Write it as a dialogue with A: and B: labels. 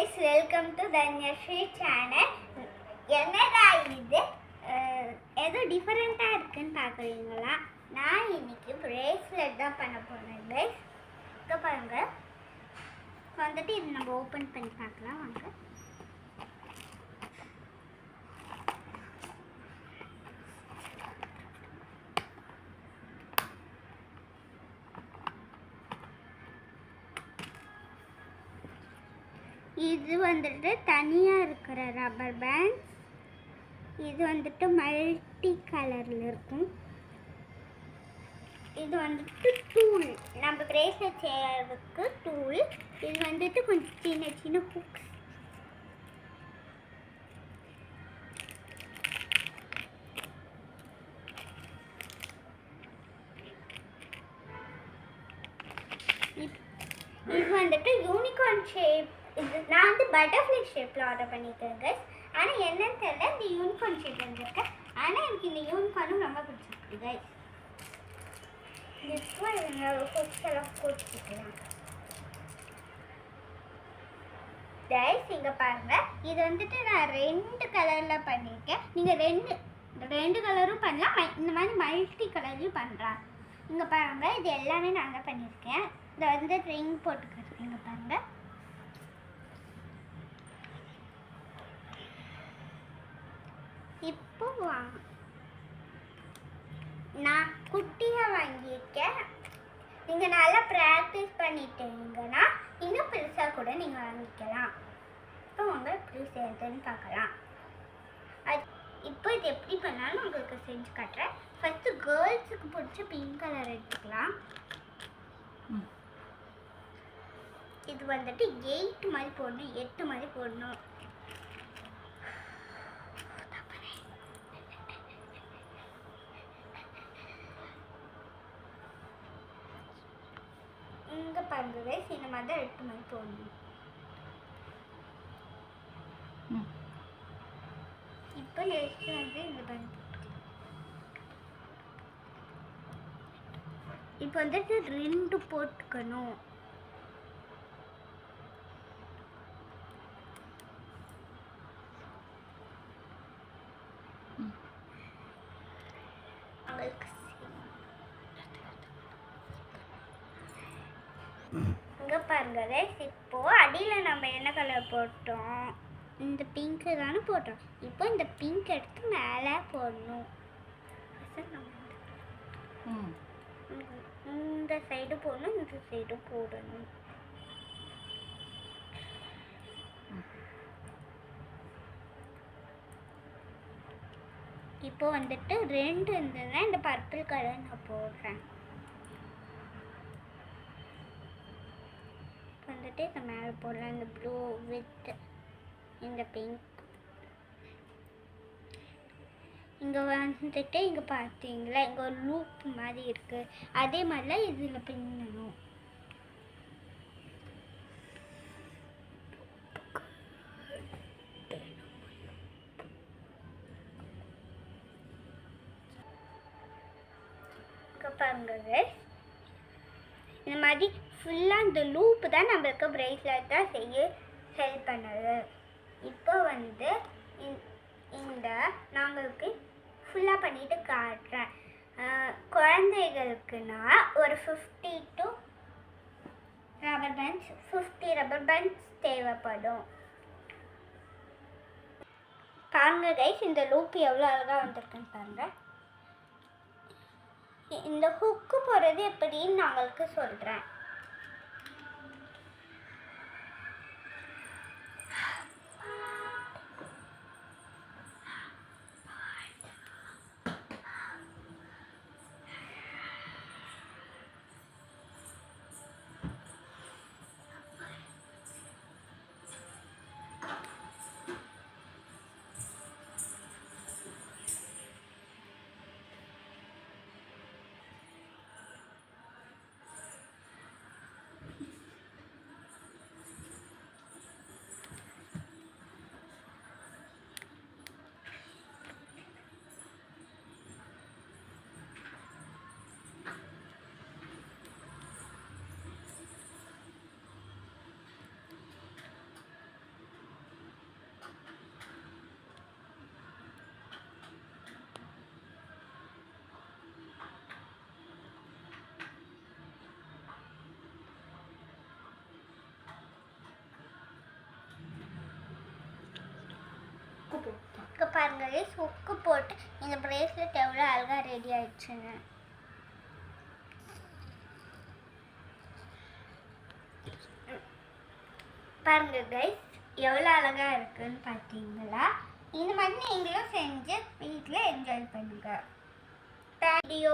A: guys, welcome to Danyashree channel. என்னடா இது ஏதோ டிஃபரெண்டா இருக்குன்னு பாக்குறீங்களா? நான் இன்னைக்கு பிரேஸ்லெட் தான் பண்ண போறேன் guys. இங்க பாருங்க. வந்துட்டு இது நம்ம ஓபன் பண்ணி பார்க்கலாம் வாங்க. இது வந்துட்டு தனியாக இருக்கிற ரப்பர் பேண்ட். இது வந்துட்டு மல்டி கலரில் இருக்கும். இது வந்துட்டு டூல், நம்ம பிரேஸ்லெட் செய்யறதுக்கு டூல். இது வந்துட்டு கொஞ்சம் சின்ன சின்ன ஹுக்ஸ். இது வந்துட்டு யூனிகார்ன் ஷேப். இது நான் வந்து பட்டர்ஃப்ளை ஷேப்பில் ஆர்டர் பண்ணியிருக்கேன் கைஸ். ஆனால் என்னன்னு தெரியல, இந்த யூனிகார்ன் ஷேப் வந்துருக்கேன். ஆனால் எனக்கு இந்த யூனிகார்னும் ரொம்ப பிடிச்சிருக்கு கைஸ். இப்போ ஹுக்ஸ் எல்லாம் போட்டுக்கலாம் கைஸ். இங்கே பாருங்கள், இது வந்துட்டு நான் 2 கலரில் பண்ணியிருக்கேன். நீங்கள் ரெண்டு கலரும் பண்ணலாம், இந்த மாதிரி மல்டி கலர்லையும் பண்ணுறான். இங்கே பாருங்கள், இது எல்லாமே நான் தான் பண்ணியிருக்கேன். இதை வந்து ரிங் போட்டுக்கிறேன். இங்கே பாருங்கள், இப்போ நான் குட்டியாக வாங்கியிருக்கேன். நீங்கள் நல்லா ப்ராக்டிஸ் பண்ணிட்டீங்கன்னா இன்னும் பெருசாக கூட நீங்கள் வாங்கிக்கலாம். இப்போ உங்கள் எப்படி செய்யுதுன்னு பார்க்கலாம். இப்போ இது எப்படி பண்ணாலும் உங்களுக்கு செஞ்சு காட்டுறேன். ஃபஸ்ட்டு கேர்ள்ஸுக்கு பிடிச்ச பிங்க் கலர் எடுத்துக்கலாம். இது வந்துட்டு 8 மாதிரி போடணும், 8 மாதிரி போடணும். இங்கே பாருங்க கைஸ், இந்த மாதிரி தான் 8 மாதிரி போடணும். இப்போ நெக்ஸ்ட் வந்து இந்த பண்ணி இப்போ வந்துட்டு 2 போட்டுக்கணும். இங்கே பாருங்க கைஸ், இப்போ அடியில் நம்ம என்ன கலர் போட்டோம், இந்த பிங்க்கு தானே போட்டோம். இப்போ இந்த பிங்க் எடுத்து மேலே போடணும். இந்த சைடு போடணும், இந்த சைடு போடணும். இப்போ வந்துட்டு 2 இருந்ததுன்னா இந்த பர்பிள் கலர் நான் போடுறேன். வந்துட்டு இந்த மேலே போடலாம், இந்த ப்ளூ வித் இந்த பிங்க். இங்கே வந்துட்டு இங்கே பார்த்தீங்களா, இங்கே ஒரு லூப் மாதிரி இருக்குது. அதே மாதிரிலாம் இதில் பின்னணும். பாருங்க இந்த மாதிரி ஃபுல்லாக இந்த லூப்பு தான் நம்மளுக்கு பிரேஸ்லெட் தான் செய்ய ஹெல்ப் பண்ணுது. இப்போ வந்து இந்த நாங்களுக்கு ஃபுல்லாக பண்ணிட்டு காட்டுறேன். குழந்தைகளுக்குன்னா ஒரு 50 ரப்பர் பேண்ட்ஸ் தேவைப்படும். பாருங்க கைஸ், இந்த லூப் எவ்வளோ அழகாக வந்திருக்குன்னு பாருங்க. இந்த ஹுக்கு போடுறது எப்படின்னு நான் உங்களுக்கு சொல்கிறேன். இங்கே பாருங்க guys, உப்பு போட்டு இந்த பிரேஸ்லெட் எவ்வளோ அழகாக ரெடி ஆயிடுச்சுன்னு. பாருங்க கைஸ், எவ்வளோ அழகாக இருக்குன்னு பார்த்தீங்களா? இந்த மாதிரி நீங்களும் செஞ்சு வீட்டில் என்ஜாய் பண்ணுங்க. வீடியோ